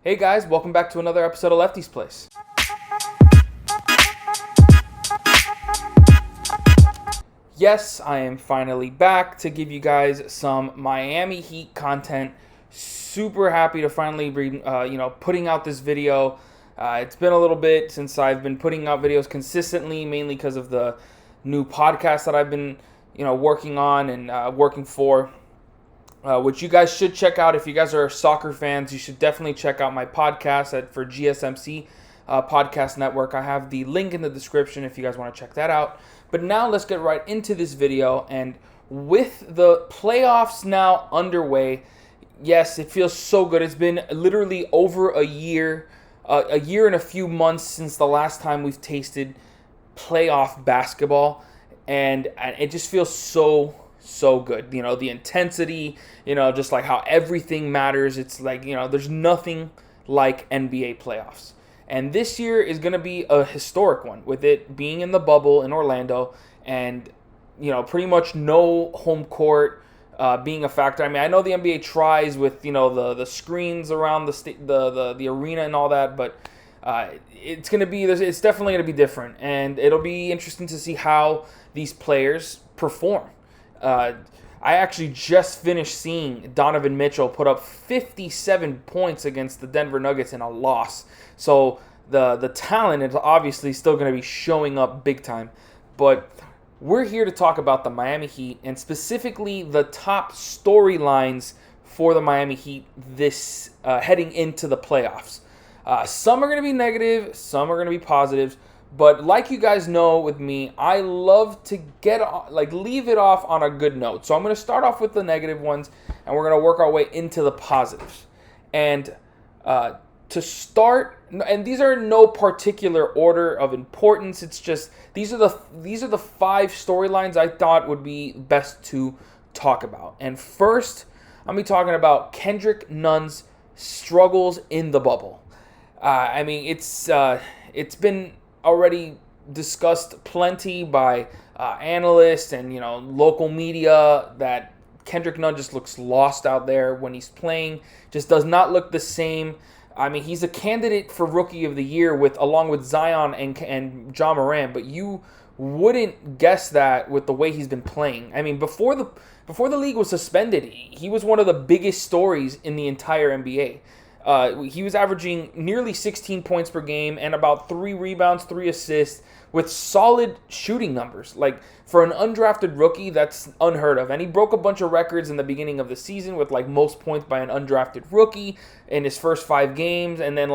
Hey guys, welcome back to another episode of Lefty's Place. Yes, I am finally back to give you guys some Miami Heat content. Super happy to finally be, putting out this video. It's been a little bit since I've been putting out videos consistently, mainly because of the new podcast that I've been, working on and working for. Which you guys should check out. If you guys are soccer fans, you should definitely check out my podcast for GSMC Podcast Network. I have the link in the description if you guys want to check that out. But now let's get right into this video. And with the playoffs now underway, yes, it feels so good. It's been literally over a year and a few months since the last time we've tasted playoff basketball. And it just feels so good. The intensity, just like how everything matters. It's like, there's nothing like NBA playoffs. And this year is going to be a historic one with it being in the bubble in Orlando and, pretty much no home court being a factor. I mean, I know the NBA tries with, the screens around the arena and all that, but it's definitely going to be different. And it'll be interesting to see how these players perform. I actually just finished seeing Donovan Mitchell put up 57 points against the Denver Nuggets in a loss. So the talent is obviously still going to be showing up big time. But we're here to talk about the Miami Heat and specifically the top storylines for the Miami Heat this heading into the playoffs. Some are going to be negative, some are going to be positives. But like you guys know with me, I love to leave it off on a good note. So I'm going to start off with the negative ones, and we're going to work our way into the positives. And to start, and these are in no particular order of importance. It's just these are the 5 storylines I thought would be best to talk about. And first, I'm going to be talking about Kendrick Nunn's struggles in the bubble. It's been already discussed plenty by analysts and local media that Kendrick Nunn just looks lost out there when he's playing. Just does not look the same. I mean, he's a candidate for Rookie of the Year along with Zion and Ja Morant, but you wouldn't guess that with the way he's been playing. I mean, before the league was suspended, he was one of the biggest stories in the entire NBA. He was averaging nearly 16 points per game and about 3 rebounds, 3 assists with solid shooting numbers. Like, for an undrafted rookie, that's unheard of. And he broke a bunch of records in the beginning of the season with, most points by an undrafted rookie in his first 5 games. And then,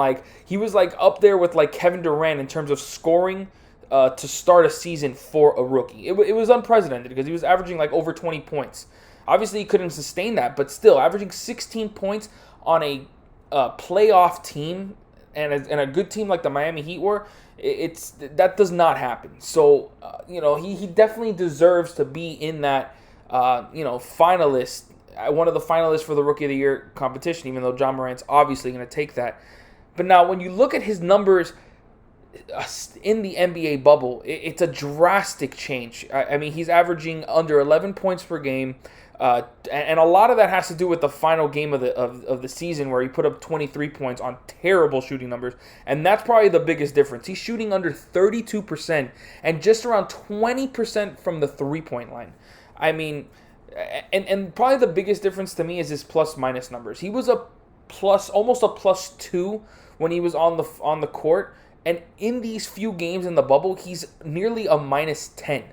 he was, up there with, Kevin Durant in terms of scoring to start a season for a rookie. It was unprecedented because he was averaging, over 20 points. Obviously, he couldn't sustain that, but still, averaging 16 points on a playoff team and a good team like the Miami Heat were, that does not happen. So he definitely deserves to be in that finalist, one of the finalists for the Rookie of the Year competition, even though Ja Morant's obviously going to take that. But now when you look at his numbers in the NBA bubble, it's a drastic change. I mean, he's averaging under 11 points per game. And a lot of that has to do with the final game of the season where he put up 23 points on terrible shooting numbers. And that's probably the biggest difference. He's shooting under 32% and just around 20% from the three-point line. I mean, and probably the biggest difference to me is his plus-minus numbers. He was almost a +2 when he was on the court. And in these few games in the bubble, he's nearly a -10.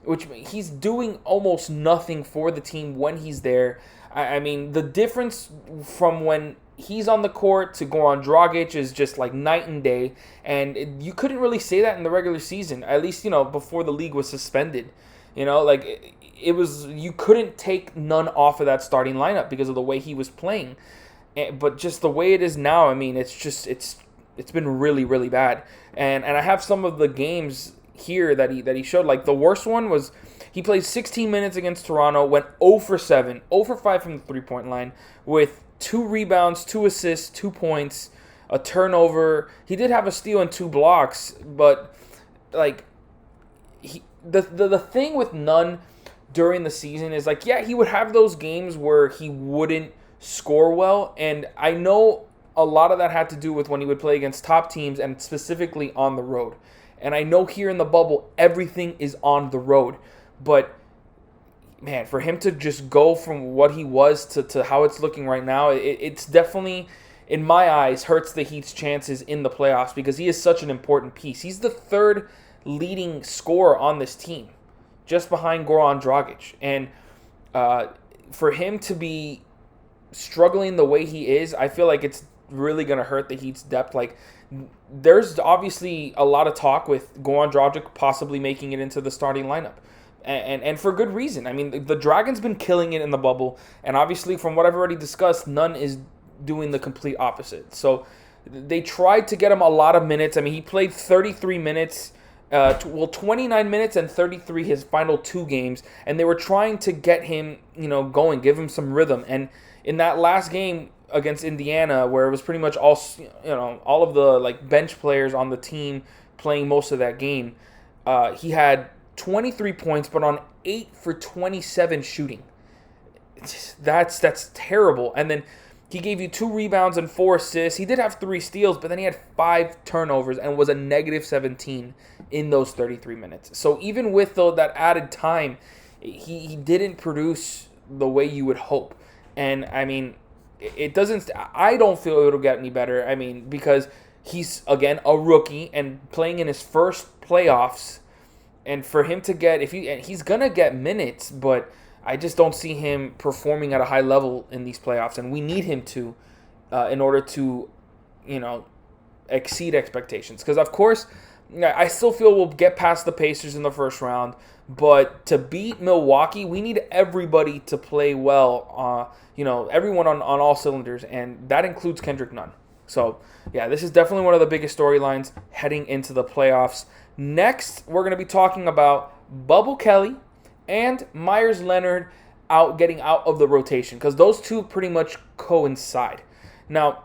Which he's doing almost nothing for the team when he's there. I mean, the difference from when he's on the court to Goran Dragic is just night and day. And you couldn't really say that in the regular season, at least, before the league was suspended. It was, you couldn't take Nunn off of that starting lineup because of the way he was playing. But just the way it is now, I mean, it's been really, really bad. And I have some of the games here that he showed. The worst one was he played 16 minutes against Toronto, went 0 for 7, 0 for 5 from the three-point line with 2 rebounds, 2 assists, 2 points, a turnover. He did have a steal and 2 blocks, but the thing with Nunn during the season is he would have those games where he wouldn't score well, and I know a lot of that had to do with when he would play against top teams and specifically on the road. And I know here in the bubble, everything is on the road. But, man, for him to just go from what he was to how it's looking right now, it's definitely, in my eyes, hurts the Heat's chances in the playoffs because he is such an important piece. He's the third leading scorer on this team, just behind Goran Dragic. And for him to be struggling the way he is, I feel like it's really going to hurt the Heat's depth. Like, there's obviously a lot of talk with Goran Dragic possibly making it into the starting lineup. And for good reason. I mean, the Dragon's been killing it in the bubble, and obviously from what I've already discussed, none is doing the complete opposite. So they tried to get him a lot of minutes. I mean, he played 33 minutes, 29 minutes and 33 his final 2 games, and they were trying to get him, going, give him some rhythm. And in that last game against Indiana, where it was pretty much all of the bench players on the team playing most of that game, he had 23 points, but on 8 for 27 shooting. That's terrible. And then he gave you 2 rebounds and 4 assists. He did have 3 steals, but then he had 5 turnovers and was a negative 17 in those 33 minutes. So even with that added time, he didn't produce the way you would hope. And I mean, I don't feel it'll get any better. I mean, because he's, again, a rookie and playing in his first playoffs. And for him to get, he's going to get minutes, but I just don't see him performing at a high level in these playoffs. And we need him to, in order to, exceed expectations. Because, of course, I still feel we'll get past the Pacers in the first round. But to beat Milwaukee, we need everybody to play well, everyone on all cylinders, and that includes Kendrick Nunn. So, yeah, this is definitely one of the biggest storylines heading into the playoffs. Next, we're going to be talking about Bubble Kelly and Myers Leonard getting out of the rotation, because those two pretty much coincide. Now,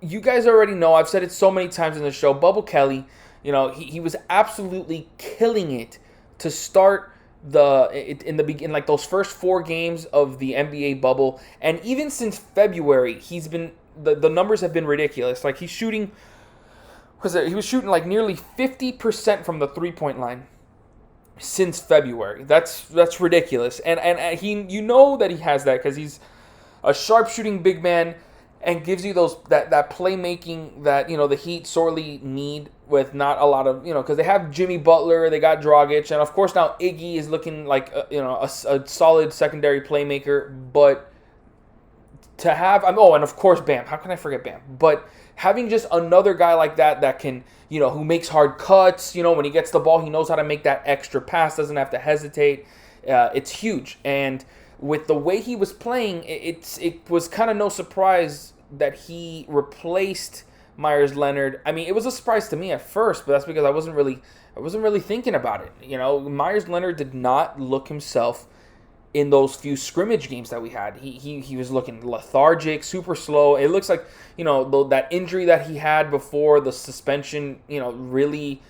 you guys already know, I've said it so many times in the show, Bubble Kelly, he was absolutely killing it to start in like those first 4 games of the NBA bubble, and even since February, he's been the numbers have been ridiculous. Like, he was shooting like nearly 50% from the 3-point line since February. That's ridiculous, and he that he has that because he's a sharpshooting big man and gives you that playmaking that the Heat sorely need, with not a lot of because they have Jimmy Butler, they got Dragic, and of course now Iggy is looking like a solid secondary playmaker. But to have and of course Bam, how can I forget Bam? But having just another guy like that can who makes hard cuts, when he gets the ball, he knows how to make that extra pass, doesn't have to hesitate. It's huge. And with the way he was playing, it was kind of no surprise that he replaced Myers Leonard. I mean, it was a surprise to me at first, but that's because I wasn't really thinking about it. Myers Leonard did not look himself in those few scrimmage games that we had. He was looking lethargic, super slow. It looks like that injury that he had before the suspension really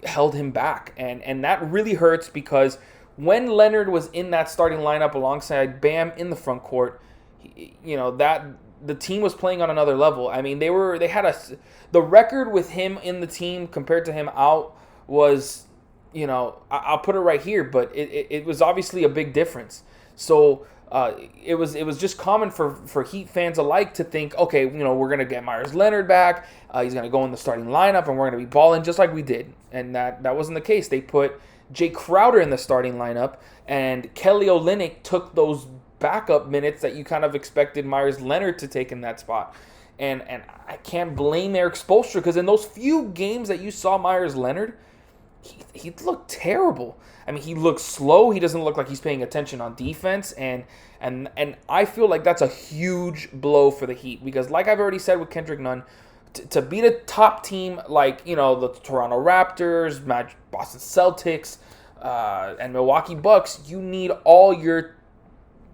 held him back, and that really hurts because when Leonard was in that starting lineup alongside Bam in the front court, that the team was playing on another level. I mean, they had the record with him in the team compared to him out was, I'll put it right here, but it was obviously a big difference. So it was just common for Heat fans alike to think, okay, we're gonna get Myers Leonard back. He's gonna go in the starting lineup, and we're gonna be balling just like we did. And that wasn't the case. They put Jay Crowder in the starting lineup, and Kelly Olynyk took those backup minutes that you kind of expected Myers Leonard to take in that spot. And I can't blame Eric Spoelstra, because in those few games that you saw Myers Leonard, he looked terrible. I mean, he looks slow. He doesn't look like he's paying attention on defense, and I feel like that's a huge blow for the Heat, because like I've already said with Kendrick Nunn, to beat a top team like the Toronto Raptors, Boston Celtics, and Milwaukee Bucks, you need all your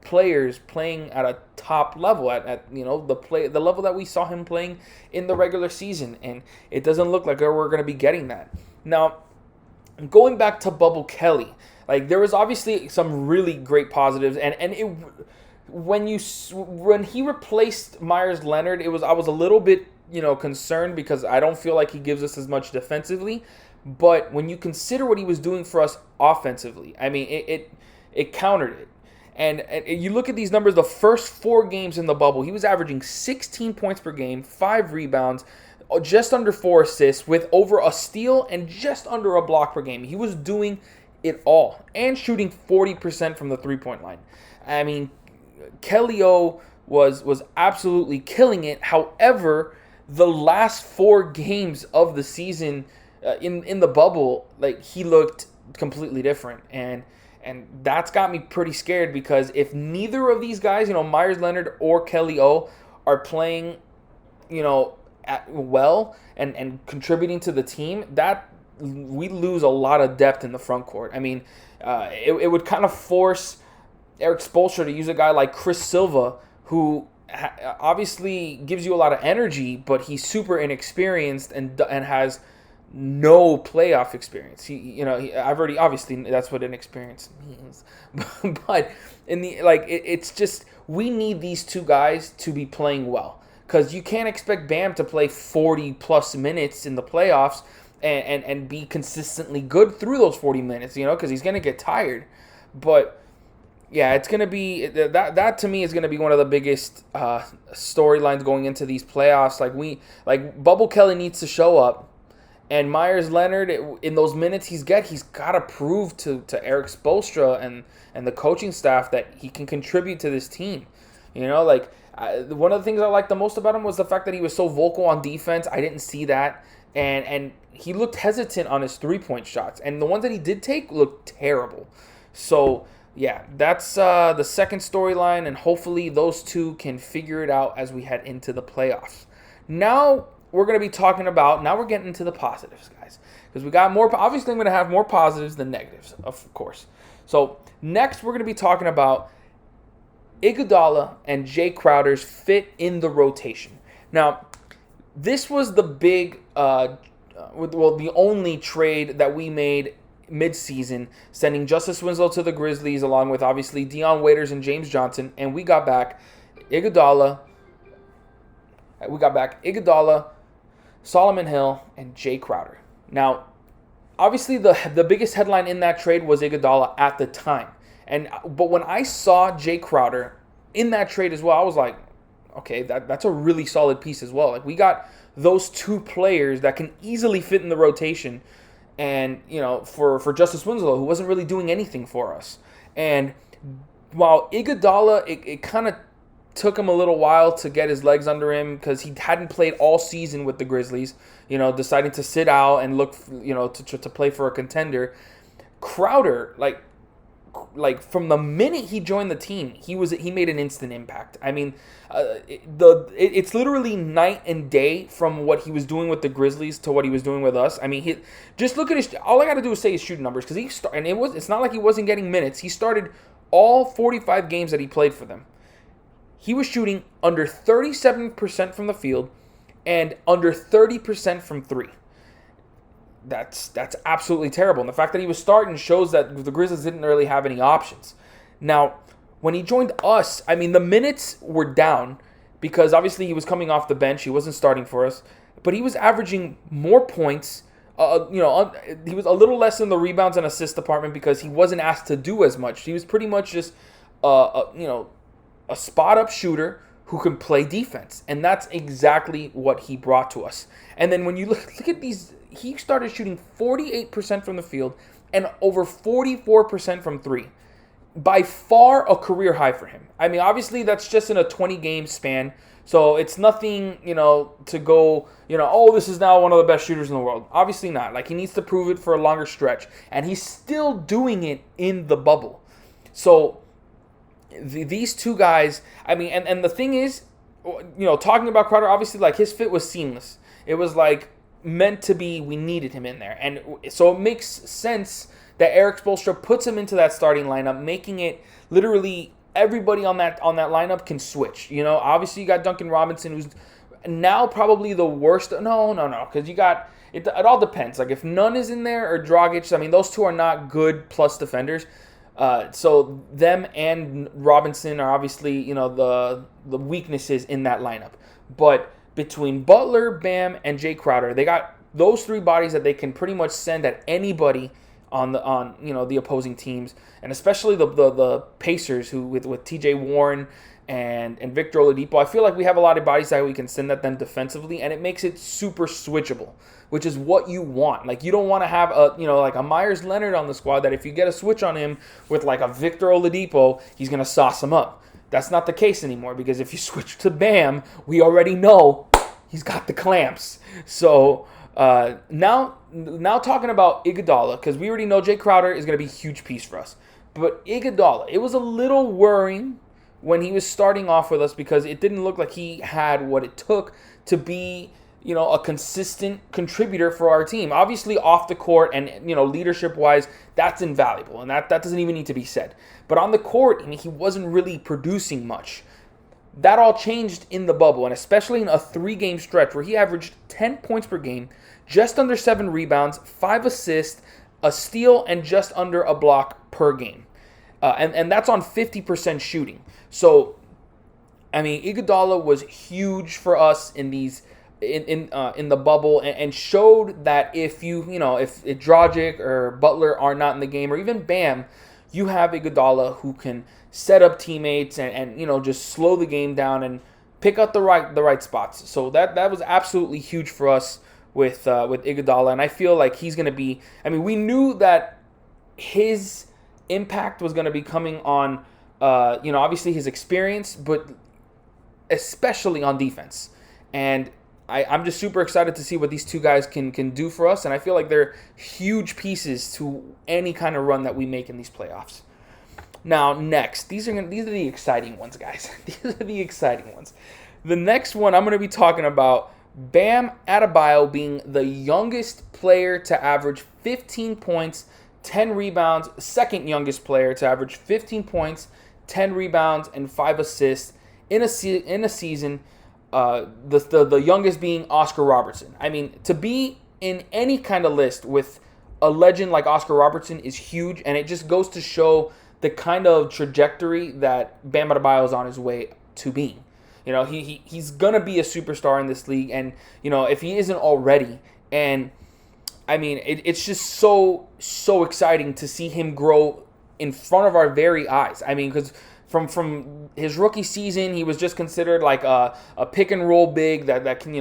players playing at a top level, at the level that we saw him playing in the regular season, and it doesn't look like we're going to be getting that. Now, going back to Bubble Kelly, like, there was obviously some really great positives, and when he replaced Myers Leonard, I was a little bit concerned because I don't feel like he gives us as much defensively. But when you consider what he was doing for us offensively, I mean, it countered it. And you look at these numbers, the first 4 games in the bubble, he was averaging 16 points per game, 5 rebounds, just under 4 assists, with over a steal and just under a block per game. He was doing it all and shooting 40% from the three-point line. I mean, Kelly O was absolutely killing it. However, the last 4 games of the season in the bubble, like, he looked completely different. And that's got me pretty scared because if neither of these guys, Myers Leonard or Kelly O, are playing, well and contributing to the team, that we lose a lot of depth in the front court. I mean, it would kind of force Erik Spoelstra to use a guy like Chris Silva, who obviously gives you a lot of energy, but he's super inexperienced and has no playoff experience. Obviously that's what inexperience means, but it's just, we need these 2 guys to be playing well, because you can't expect Bam to play 40 plus minutes in the playoffs and be consistently good through those 40 minutes, because he's gonna get tired. But yeah, it's gonna be that to me is gonna be one of the biggest storylines going into these playoffs. Bubble Kelly needs to show up. And Myers Leonard, in those minutes he's got to prove to Erik Spoelstra and the coaching staff that he can contribute to this team. One of the things I liked the most about him was the fact that he was so vocal on defense. I didn't see that. And he looked hesitant on his 3-point shots. And the ones that he did take looked terrible. So, yeah, that's the second storyline. And hopefully those 2 can figure it out as we head into the playoffs. Now, we're going to be talking about, now we're getting into the positives, guys. Because we got more, obviously I'm going to have more positives than negatives, of course. So next we're going to be talking about Iguodala and Jay Crowder's fit in the rotation. Now, this was the big, the only trade that we made mid-season, sending Justice Winslow to the Grizzlies along with obviously Dion Waiters and James Johnson, and we got back Iguodala, Solomon Hill, and Jay Crowder. Now, obviously the biggest headline in that trade was Iguodala at the time. But when I saw Jay Crowder in that trade as well, I was like, okay, that's a really solid piece as well. Like, we got those 2 players that can easily fit in the rotation, and for Justice Winslow, who wasn't really doing anything for us. And while Iguodala, it kind of took him a little while to get his legs under him because he hadn't played all season with the Grizzlies, deciding to sit out and look, to play for a contender. Crowder, from the minute he joined the team, he made an instant impact. I mean, it's literally night and day from what he was doing with the Grizzlies to what he was doing with us. I mean, just look at his. All I got to do is say his shooting numbers, because it's not like he wasn't getting minutes. He started all 45 games that he played for them. He was shooting under 37% from the field and under 30% from 3. That's absolutely terrible. And the fact that he was starting shows that the Grizzlies didn't really have any options. Now, when he joined us, I mean, the minutes were down because obviously he was coming off the bench. He wasn't starting for us. But he was averaging more points. He was a little less in the rebounds and assist department because he wasn't asked to do as much. He was pretty much just, a spot-up shooter who can play defense. And that's exactly what he brought to us. And then when you look at these, he started shooting 48% from the field and over 44% from 3. By far a career high for him. I mean, obviously that's just in a 20-game span. So it's nothing, to go, this is now one of the best shooters in the world. Obviously not. Like, he needs to prove it for a longer stretch. And he's still doing it in the bubble. So these 2 guys, I mean, and the thing is, talking about Crowder, obviously, like, his fit was seamless. It was, like, meant to be. We needed him in there. And so it makes sense that Erik Spoelstra puts him into that starting lineup, making it literally everybody on that lineup can switch. Obviously you got Duncan Robinson, who's now probably the worst. No, because you got it all depends. Like, if Nunn is in there or Dragic, I mean, those 2 are not good plus defenders. So them and Robinson are obviously, the weaknesses in that lineup. But between Butler, Bam, and Jay Crowder, they got those three bodies that they can pretty much send at anybody on the opposing teams, and especially the Pacers, who with T.J. Warren and Victor Oladipo, I feel like we have a lot of bodies that we can send at them defensively, and it makes it super switchable, which is what you want. Like, you don't want to have like a Myers Leonard on the squad that if you get a switch on him with like a Victor Oladipo, he's gonna sauce him up. That's not the case anymore, because if you switch to Bam, we already know he's got the clamps. So now talking about Iguodala, because we already know Jay Crowder is going to be a huge piece for us. But Iguodala, it was a little worrying when he was starting off with us, because it didn't look like he had what it took to be, a consistent contributor for our team. Obviously off the court and, leadership-wise, that's invaluable, and that doesn't even need to be said. But on the court, he wasn't really producing much. That all changed in the bubble, and especially in a 3-game stretch where he averaged 10 points per game, just under 7 rebounds, 5 assists, a steal, and just under a block per game. And that's on 50% shooting. So, Iguodala was huge for us in these in the bubble, and showed that if if Dragic or Butler are not in the game, or even Bam, you have Iguodala who can set up teammates and just slow the game down and pick out the right spots. So that was absolutely huge for us with Iguodala, and I feel like he's going to be. We knew that his impact was going to be coming on, obviously his experience, but especially on defense. And I'm just super excited to see what these two guys can do for us, and I feel like they're huge pieces to any kind of run that we make in these playoffs. Now, next, these are the exciting ones, guys. These are the exciting ones. The next one I'm going to be talking about, Bam Adebayo being the youngest player to average 15 points, 10 rebounds, second youngest player to average 15 points, 10 rebounds, and 5 assists in a season. The youngest being Oscar Robertson. To be in any kind of list with a legend like Oscar Robertson is huge, and it just goes to show the kind of trajectory that Bam Adebayo is on his way to being. He's gonna be a superstar in this league, and if he isn't already, and it's just so exciting to see him grow in front of our very eyes. Because from his rookie season, he was just considered like a pick and roll big that can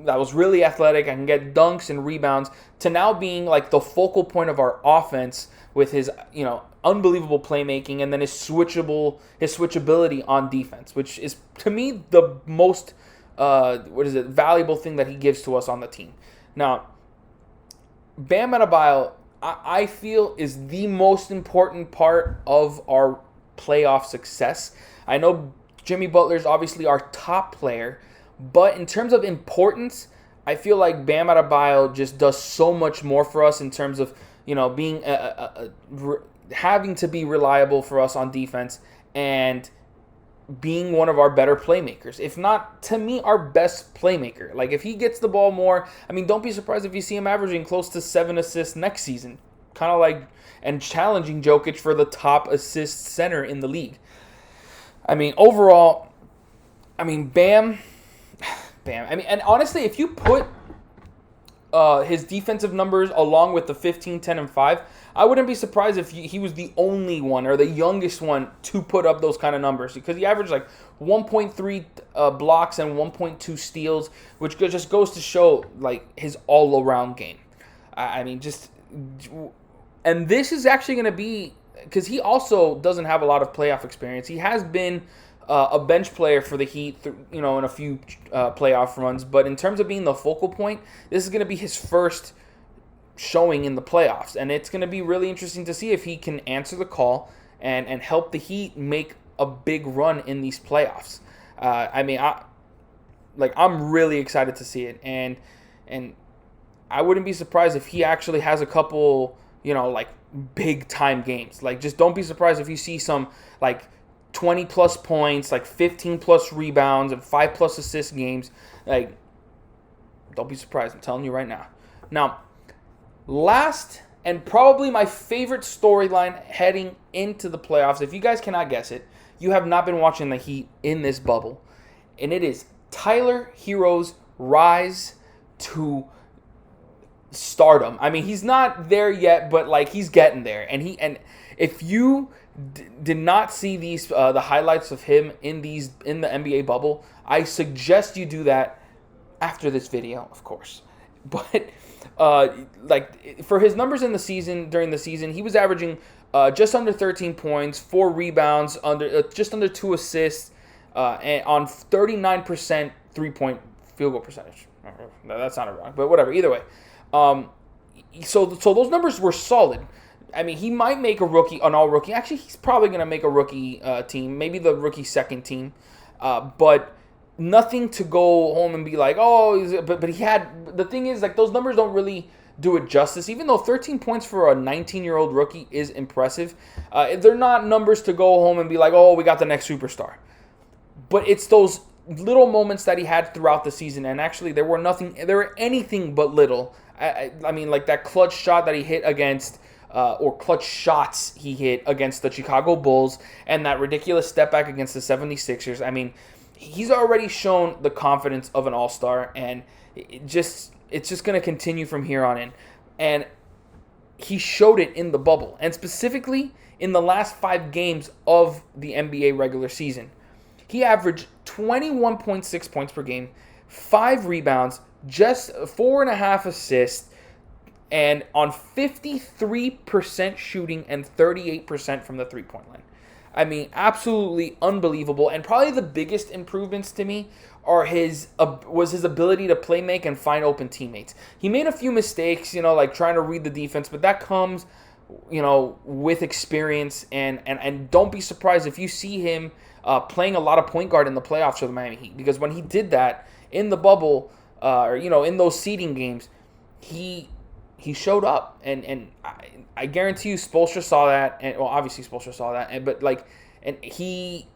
that was really athletic and can get dunks and rebounds, to now being like the focal point of our offense with his unbelievable playmaking, and then his switchability on defense, which is to me the most valuable thing that he gives to us on the team. Now, Bam Adebayo, I feel, is the most important part of our playoff success. I know Jimmy Butler is obviously our top player, but in terms of importance, I feel like Bam Adebayo just does so much more for us in terms of being having to be reliable for us on defense and being one of our better playmakers, if not, to me, our best playmaker. Like, if he gets the ball more, don't be surprised if you see him averaging close to 7 assists next season, kind of like, and challenging Jokic for the top assist center in the league. Overall, Bam, and honestly, if you put his defensive numbers along with the 15, 10, and 5, I wouldn't be surprised if he was the only one or the youngest one to put up those kind of numbers, because he averaged like 1.3 blocks and 1.2 steals, which just goes to show like his all-around game. And this is actually going to be, because he also doesn't have a lot of playoff experience. He has been a bench player for the Heat, in a few playoff runs. But in terms of being the focal point, this is going to be his first showing in the playoffs. And it's going to be really interesting to see if he can answer the call and help the Heat make a big run in these playoffs. I'm really excited to see it. And I wouldn't be surprised if he actually has a couple, big time games. Like, just don't be surprised if you see some 20 plus points, 15 plus rebounds, and 5 plus assist games. Don't be surprised. I'm telling you right now. Now, last and probably my favorite storyline heading into the playoffs. If you guys cannot guess it, you have not been watching the Heat in this bubble. And it is Tyler Hero's rise to stardom. I mean, he's not there yet, but like he's getting there. And if you did not see these the highlights of him in the NBA bubble, I suggest you do that after this video, of course. But like for his numbers in the season, during the season, he was averaging just under 13 points, 4 rebounds, just under 2 assists, and on 39% 3-point field goal percentage. No, that sounded wrong, but whatever. Either way, so those numbers were solid. I mean, he might make an all-rookie. Actually, he's probably going to make a rookie team, maybe the rookie second team, but nothing to go home and be like, oh, but he had, the thing is, like, those numbers don't really do it justice. Even though 13 points for a 19-year-old rookie is impressive, they're not numbers to go home and be like, oh, we got the next superstar. But it's those little moments that he had throughout the season, and actually they were anything but little. I mean, like that clutch shot that he hit against, or clutch shots he hit against the Chicago Bulls, and that ridiculous step back against the 76ers. I mean, he's already shown the confidence of an all-star, and it's just going to continue from here on in. And he showed it in the bubble, and specifically in the last 5 games of the NBA regular season. He averaged 21.6 points per game, 5 rebounds, just 4.5 assists, and on 53% shooting and 38% from the three-point line. I mean, absolutely unbelievable. And probably the biggest improvements to me are his ability to play make and find open teammates. He made a few mistakes, like trying to read the defense, but that comes, with experience. And don't be surprised if you see him playing a lot of point guard in the playoffs for the Miami Heat, because when he did that in the bubble, or in those seeding games, he showed up, and I guarantee you Spoelstra saw that, and well, obviously Spoelstra saw that, and he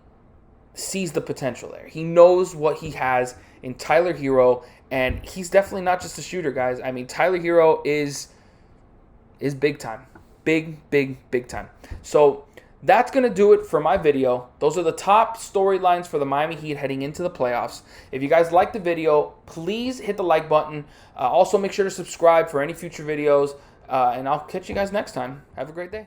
sees the potential there. He knows what he has in Tyler Hero, and he's definitely not just a shooter, guys. I mean, Tyler Hero is big time, big time. So that's going to do it for my video. Those are the top storylines for the Miami Heat heading into the playoffs. If you guys liked the video, please hit the like button. Also, make sure to subscribe for any future videos. And I'll catch you guys next time. Have a great day.